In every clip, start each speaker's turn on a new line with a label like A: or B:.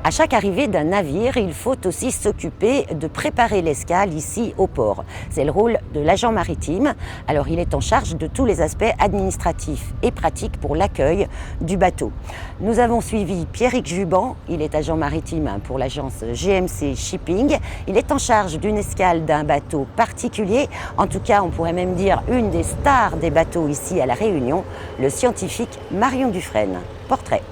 A: À chaque arrivée d'un navire, il faut aussi s'occuper de préparer l'escale ici au port. C'est le rôle de l'agent maritime. Alors il est en charge de tous les aspects administratifs et pratiques pour l'accueil du bateau. Nous avons suivi Pierrick Juban, il est agent maritime pour l'agence GMC Shipping. Il est en charge d'une escale d'un bateau particulier, en tout cas on pourrait même dire une des stars des bateaux ici à La Réunion, le scientifique Marion Dufresne. Portrait.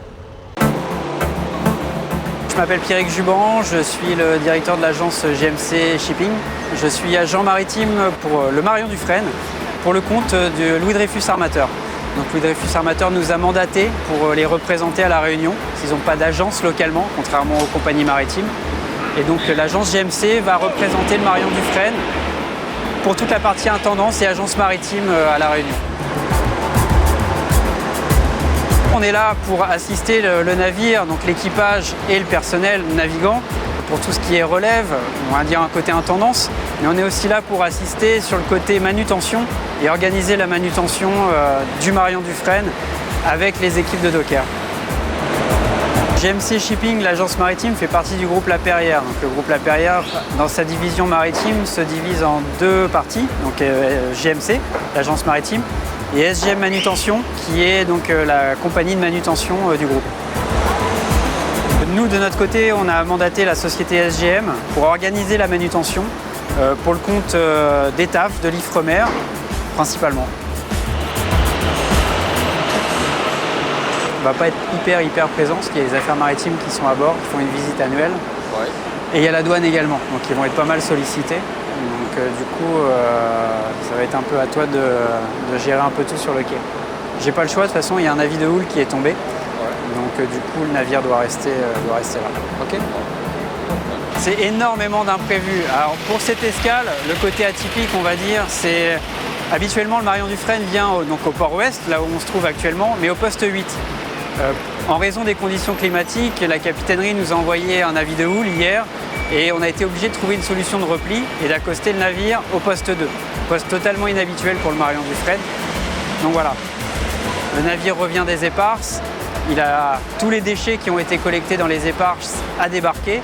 B: Je m'appelle Pierrick Juban, je suis le directeur de l'agence GMC Shipping. Je suis agent maritime pour le Marion Dufresne, pour le compte de Louis Dreyfus Armateur. Donc Louis Dreyfus Armateur nous a mandatés pour les représenter à La Réunion. Ils n'ont pas d'agence localement, contrairement aux compagnies maritimes. Et donc l'agence GMC va représenter le Marion Dufresne pour toute la partie intendance et agence maritime à La Réunion. On est là pour assister le navire, donc l'équipage et le personnel navigant, pour tout ce qui est relève, on va dire un côté intendance, mais on est aussi là pour assister sur le côté manutention et organiser la manutention du Marion Dufresne avec les équipes de dockers. GMC Shipping, l'agence maritime, fait partie du groupe La Perrière. Donc, le groupe La Perrière, dans sa division maritime, se divise en deux parties, donc GMC, l'agence maritime, et SGM Manutention, qui est donc la compagnie de manutention du groupe. Nous, de notre côté, on a mandaté la société SGM pour organiser la manutention pour le compte d'Étaf, de l'Ifremer, principalement. On ne va pas être hyper présent, parce qu'il y a les affaires maritimes qui sont à bord, qui font une visite annuelle. Ouais. Et il y a la douane également, donc ils vont être pas mal sollicités. Donc du coup, ça va être un peu à toi de gérer un peu tout sur le quai. J'ai pas le choix, de toute façon, il y a un avis de houle qui est tombé. Ouais. Donc du coup, le navire doit rester là. Okay. C'est énormément d'imprévus. Alors pour cette escale, le côté atypique, on va dire, c'est habituellement le Marion Dufresne vient au port ouest, là où on se trouve actuellement, mais au poste 8. En raison des conditions climatiques, la capitainerie nous a envoyé un avis de houle hier et on a été obligé de trouver une solution de repli et d'accoster le navire au poste 2. Poste totalement inhabituel pour le Marion Dufresne. Donc voilà, le navire revient des éparses, il a tous les déchets qui ont été collectés dans les éparses à débarquer.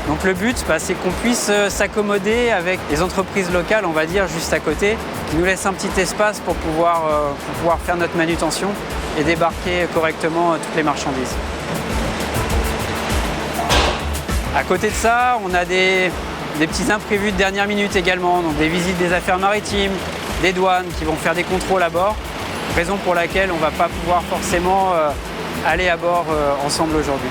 B: Donc le but, c'est qu'on puisse s'accommoder avec les entreprises locales, on va dire, juste à côté, qui nous laissent un petit espace pour pouvoir faire notre manutention et débarquer correctement toutes les marchandises. À côté de ça, on a des petits imprévus de dernière minute également, donc des visites des affaires maritimes, des douanes qui vont faire des contrôles à bord, raison pour laquelle on ne va pas pouvoir forcément aller à bord ensemble aujourd'hui.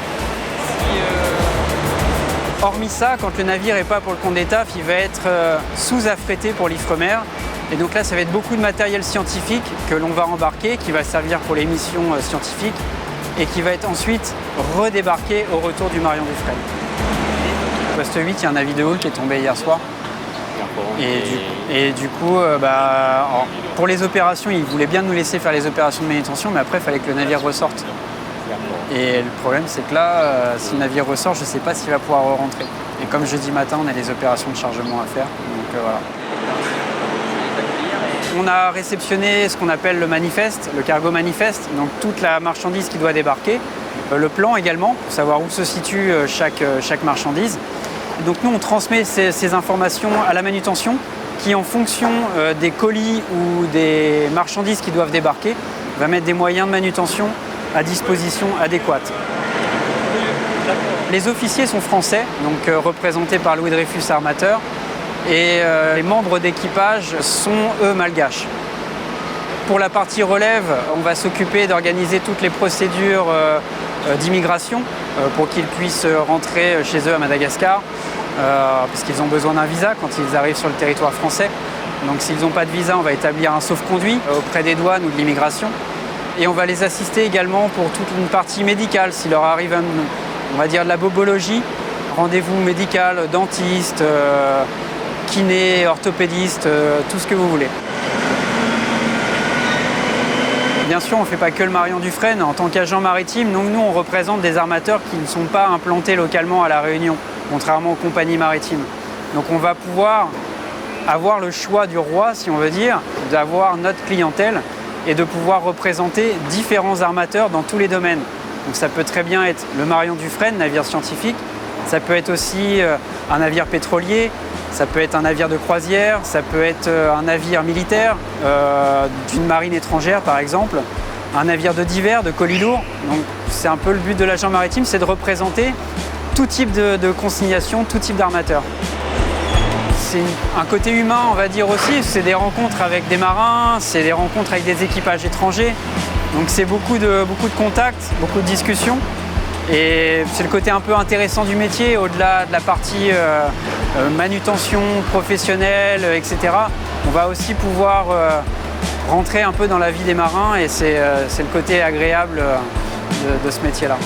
B: Hormis ça, quand le navire n'est pas pour le compte d'Étaf, il va être sous-affrété pour l'Ifremer. Et donc là, ça va être beaucoup de matériel scientifique que l'on va embarquer, qui va servir pour les missions scientifiques et qui va être ensuite redébarqué au retour du Marion Dufresne. Poste 8, il y a un avis de houle qui est tombé hier soir. Et du coup, pour les opérations, ils voulaient bien nous laisser faire les opérations de manutention, mais après, il fallait que le navire ressorte. Et le problème, c'est que là, si le navire ressort, je ne sais pas s'il va pouvoir rentrer. Et comme jeudi matin, on a les opérations de chargement à faire. Donc voilà. On a réceptionné ce qu'on appelle le manifeste, le cargo manifeste, donc toute la marchandise qui doit débarquer. Le plan également, pour savoir où se situe chaque marchandise. Donc nous, on transmet ces informations à la manutention qui, en fonction des colis ou des marchandises qui doivent débarquer, va mettre des moyens de manutention à disposition adéquate. Les officiers sont français, donc représentés par Louis Dreyfus Armateur, et les membres d'équipage sont eux malgaches. Pour la partie relève, on va s'occuper d'organiser toutes les procédures d'immigration pour qu'ils puissent rentrer chez eux à Madagascar, parce qu'ils ont besoin d'un visa quand ils arrivent sur le territoire français. Donc s'ils n'ont pas de visa, on va établir un sauf-conduit auprès des douanes ou de l'immigration. Et on va les assister également pour toute une partie médicale, s'il leur arrive, on va dire, de la bobologie, rendez-vous médical, dentiste, kiné, orthopédiste, tout ce que vous voulez. Bien sûr, on ne fait pas que le Marion Dufresne. En tant qu'agent maritime, donc nous, on représente des armateurs qui ne sont pas implantés localement à La Réunion, contrairement aux compagnies maritimes. Donc on va pouvoir avoir le choix du roi, si on veut dire, d'avoir notre clientèle et de pouvoir représenter différents armateurs dans tous les domaines. Donc ça peut très bien être le Marion Dufresne, navire scientifique. Ça peut être aussi un navire pétrolier, ça peut être un navire de croisière, ça peut être un navire militaire d'une marine étrangère par exemple, un navire de divers, de colis lourds. Donc c'est un peu le but de l'agent maritime, c'est de représenter tout type de consignation, tout type d'armateur. C'est un côté humain, on va dire aussi, c'est des rencontres avec des marins, c'est des rencontres avec des équipages étrangers. Donc c'est beaucoup de contacts, beaucoup de discussions. Et c'est le côté un peu intéressant du métier, au-delà de la partie manutention professionnelle, etc. On va aussi pouvoir rentrer un peu dans la vie des marins et c'est le côté agréable de ce métier-là.